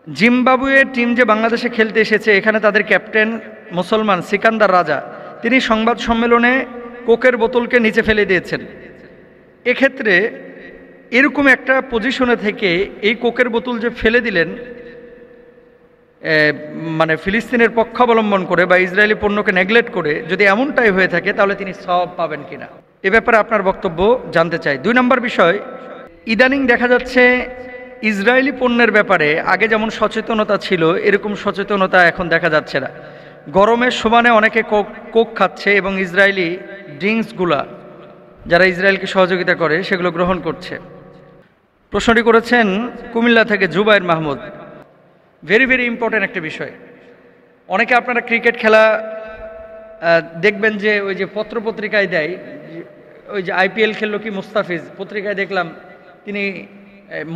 Zimbabwe team যে বাংলাদেশে খেলতে এসেছে, এখানে তাদের ক্যাপ্টেন মুসলমান সিকান্দার রাজা, তিনি সংবাদ সম্মেলনে কোকের বোতলকে নিচে ফেলে দিয়েছেন। এক্ষেত্রে এরকম একটা পজিশনে থেকে এই কোকের বোতল যে ফেলে দিলেন, মানে ফিলিস্তিনের পক্ষাবলম্বন করে বা ইসরায়েলি পণ্যকে নেগলেক্ট করে, যদি এমনটাই হয়ে থাকে তাহলে তিনি সওয়াব পাবেন কিনা, এ ব্যাপারে আপনার বক্তব্য জানতে চাই। 2 নম্বর বিষয়, ইদানিং দেখা যাচ্ছে ইসরায়েলি পণ্যের ব্যাপারে আগে যেমন সচেতনতা ছিল এরকম সচেতনতা এখন দেখা যাচ্ছে না। গরমের সমানে অনেকে কোক খাচ্ছে এবং ইসরায়েলি ড্রিঙ্কসগুলা যারা ইসরায়েলকে সহযোগিতা করে সেগুলো গ্রহণ করছে। প্রশ্নটি করেছেন কুমিল্লা থেকে Zubair Mahmud. Very very important একটা বিষয়। অনেকে আপনারা ক্রিকেট খেলা দেখবেন যে ওই যে পত্রপত্রিকায় দেয়, ওই যে আইপিএল খেললো কি মুস্তাফিজ, পত্রিকায় দেখলাম তিনি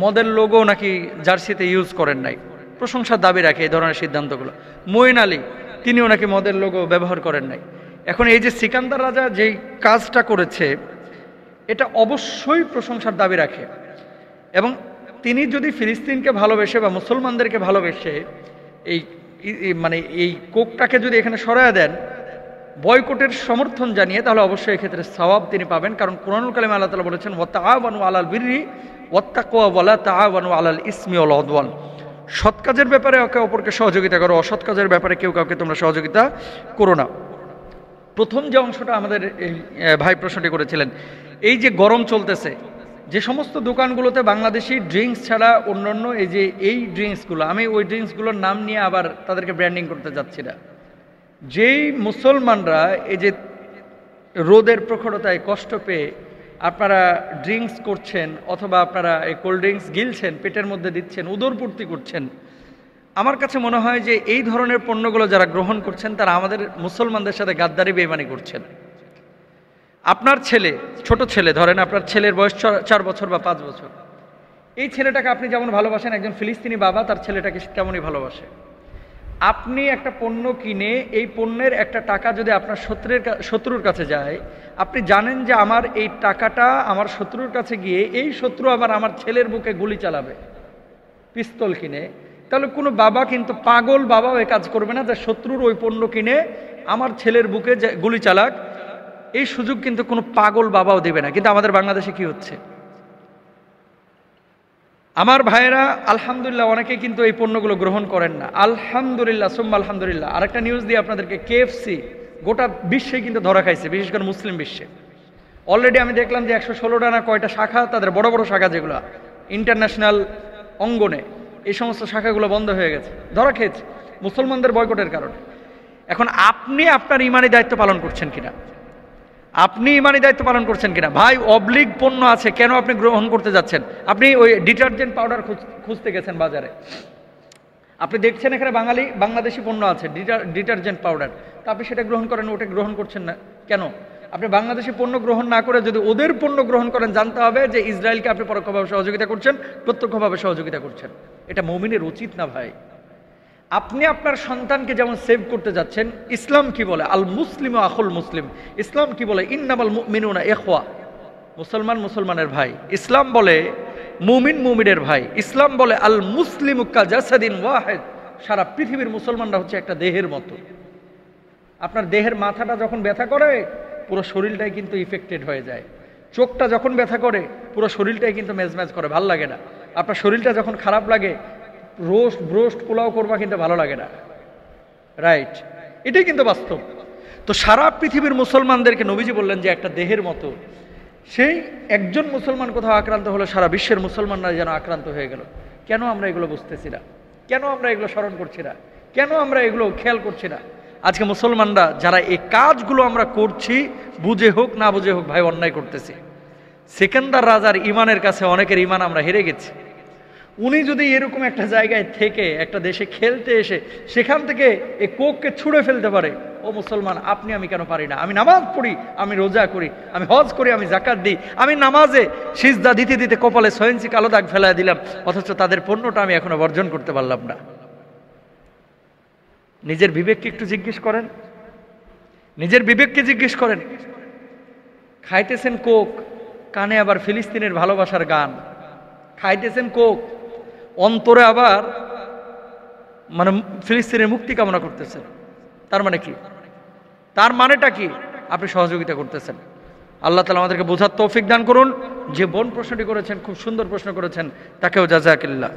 মদের লোগো নাকি জার্সিতে ইউজ করেন নাই, প্রশংসার দাবি রাখে এই ধরনের সিদ্ধান্তগুলো। মঈন আলী, তিনিও নাকি মদের লোগো ব্যবহার করেন নাই। এখন এই যে সিকান্দার রাজা যেই কাজটা করেছে এটা অবশ্যই প্রশংসার দাবি রাখে, এবং তিনি যদি ফিলিস্তিনকে ভালোবেসে বা মুসলমানদেরকে ভালোবেসে এই মানে এই কোকটাকে যদি এখানে সরায় দেন বয়কটের সমর্থন জানিয়ে, তাহলে অবশ্যই এক্ষেত্রে সওয়াব তিনি পাবেন। কারণ কুরআনুল কারিমে আল্লাহ তাআলা বলেছেন ওয়াতাআওয়ানু আলাল বিররি ওয়াত্তাকওয়া ওয়ালা তাআওয়ানু আলাল ইসমি ওয়াল উদওয়ান। সৎ কাজের ব্যাপারে একে অপরকে সহযোগিতা করো, অসৎ কাজের ব্যাপারে কেউ কাউকে তোমরা সহযোগিতা করো না। প্রথম যে অংশটা আমাদের এই ভাই প্রশ্নটি করেছিলেন, এই যে গরম চলতেছে, যে সমস্ত দোকানগুলোতে বাংলাদেশি ড্রিঙ্কস ছাড়া অন্যান্য এই ড্রিঙ্কসগুলো, আমি ওই ড্রিঙ্কসগুলোর নাম নিয়ে আবার তাদেরকে ব্র্যান্ডিং করতে যাচ্ছি না, যেই মুসলমানরা এই যে রোদের প্রখরতায় কষ্ট পেয়ে আপনারা ড্রিঙ্কস করছেন অথবা আপনারা এই কোল্ড ড্রিঙ্কস গিলছেন, পেটের মধ্যে দিচ্ছেন, উদরপূর্তি করছেন, আমার কাছে মনে হয় যে এই ধরনের পণ্যগুলো যারা গ্রহণ করছেন তারা আমাদের মুসলমানদের সাথে গাদ্দারি বেইমানি করছেন। আপনার ছেলে, ছোট ছেলে, ধরেন আপনার ছেলের বয়স 4 বছর বা 5 বছর, এই ছেলেটাকে আপনি যেমন ভালোবাসেন, একজন ফিলিস্তিনি বাবা তার ছেলেটাকে তেমনই ভালোবাসে। আপনি একটা পণ্য কিনে এই পণ্যের একটা টাকা যদি আপনার শত্রুর কাছে যায়, আপনি জানেন যে আমার এই টাকাটা আমার শত্রুর কাছে গিয়ে এই শত্রু আবার আমার ছেলের বুকে গুলি চালাবে পিস্তল কিনে, তাহলে কোনো বাবা কিন্তু, পাগল বাবাও এ কাজ করবে না যে শত্রুর ওই পণ্য কিনে আমার ছেলের বুকে গুলি চালাক, এই সুযোগ কিন্তু কোনো পাগল বাবাও দেবে না। কিন্তু আমাদের বাংলাদেশে কি হচ্ছে, আমার ভাইয়েরা আলহামদুলিল্লাহ অনেকেই কিন্তু এই পণ্যগুলো গ্রহণ করেন না, আলহামদুলিল্লাহ সুম্মা আলহামদুলিল্লাহ। আরেকটা নিউজ দিয়ে আপনাদেরকে, KFC গোটা বিশ্বে কিন্তু ধরা খাইছে, বিশেষ করে মুসলিম বিশ্বে। অলরেডি আমি দেখলাম যে 116টা না কয়টা শাখা, তাদের বড় বড় শাখা যেগুলো ইন্টারন্যাশনাল অঙ্গনে, এই সমস্ত শাখাগুলো বন্ধ হয়ে গেছে, ধরা খেয়েছে মুসলমানদের বয়কটের কারণে। এখন আপনি আপনার ইমানি দায়িত্ব পালন করছেন কিনা, আপনি ইমানি দায়িত্ব পালন করছেন কিনা? ভাই অবলিগ পণ্য আছে, কেন আপনি গ্রহণ করতে যাচ্ছেন? আপনি ওই ডিটারজেন্ট পাউডার খুঁজতে গেছেন বাজারে, আপনি দেখছেন এখানে বাংলাদেশি পণ্য আছে ডিটারজেন্ট পাউডার, তা আপনি সেটা গ্রহণ করেন, ওটা গ্রহণ করছেন না কেন? আপনি বাংলাদেশি পণ্য গ্রহণ না করে যদি ওদের পণ্য গ্রহণ করেন, জানতে হবে যে ইসরায়েলকে আপনি পরোক্ষভাবে সহযোগিতা করছেন, প্রত্যক্ষভাবে সহযোগিতা করছেন। এটা মুমিনের উচিত না ভাই। আপনি আপনার সন্তানকে যেমন সেভ করতে যাচ্ছেন, ইসলাম কি বলে? আল মুসলিম আখুল মুসলিম। ইসলাম কি বলে? ইন্নামাল মুমিনুনা ইখওয়া, মুসলমান মুসলমানের ভাই। ইসলাম বলে মুমিন মুমিনের ভাই। ইসলাম বলে আল মুসলিমু কাজাসাদিন ওয়াহিদ, সারা পৃথিবীর মুসলমানরা হচ্ছে একটা দেহের মতো। আপনার দেহের মাথাটা যখন ব্যথা করে পুরো শরীরটাই কিন্তু ইফেক্টেড হয়ে যায়, চোখটা যখন ব্যথা করে পুরো শরীরটাই কিন্তু মেজমেজ করে, ভাল লাগে না। আপনার শরীরটা যখন খারাপ লাগে, ব্রোস্ট পোলাও করবা কিন্তু ভালো লাগে না, রাইট? এটাই কিন্তু বাস্তব। তো সারা পৃথিবীর মুসলমানদেরকে নবীজি বললেন যে একটা দেহের মতো, সেই একজন মুসলমান কোথাও আক্রান্ত হলো সারা বিশ্বের মুসলমানরা যেন আক্রান্ত হয়ে গেল। কেন আমরা এগুলো বুঝতেছি না? কেন আমরা এগুলো স্মরণ করছি না? কেন আমরা এগুলো খেয়াল করছি না? আজকে মুসলমানরা যারা এই কাজগুলো আমরা করছি, বুঝে হোক না বুঝে হোক ভাই, অন্যায় করতেছি। সিকান্দার রাজার ইমানের কাছে অনেকের ইমান আমরা হেরে গেছি। উনি যদি এরকম একটা জায়গায় থেকে একটা দেশে খেলতে এসে সেখান থেকে এই কোককে ছুঁড়ে ফেলতে পারে, ও মুসলমান আপনি আমি কেন পারি না? আমি নামাজ পড়ি, আমি রোজা করি, আমি হজ করি, আমি জাকাত দিই, আমি নামাজে সিজদা দিতে দিতে কপালে 6 ইঞ্চি কালো দাগ ফেলা দিলাম, অথচ তাদের পণ্যটা আমি এখনো বর্জন করতে পারলাম না। নিজের বিবেককে একটু জিজ্ঞেস করেন, নিজের বিবেককে জিজ্ঞেস করেন। খাইতেছেন কোক, কানে আবার ফিলিস্তিনের ভালোবাসার গান, খাইতেছেন কোক, অন্তরে আবার মানে ফিলিস্তিনের মুক্তি কামনা করতেছেন। তার মানে কি? তার মানেটা কি? আপনি সহযোগিতা করতেছেন। আল্লাহ তাআলা আমাদেরকে বোঝার তৌফিক দান করুন। যে বোন প্রশ্নটি করেছেন, খুব সুন্দর প্রশ্ন করেছেন, তাকেও জাযাকাল্লাহ।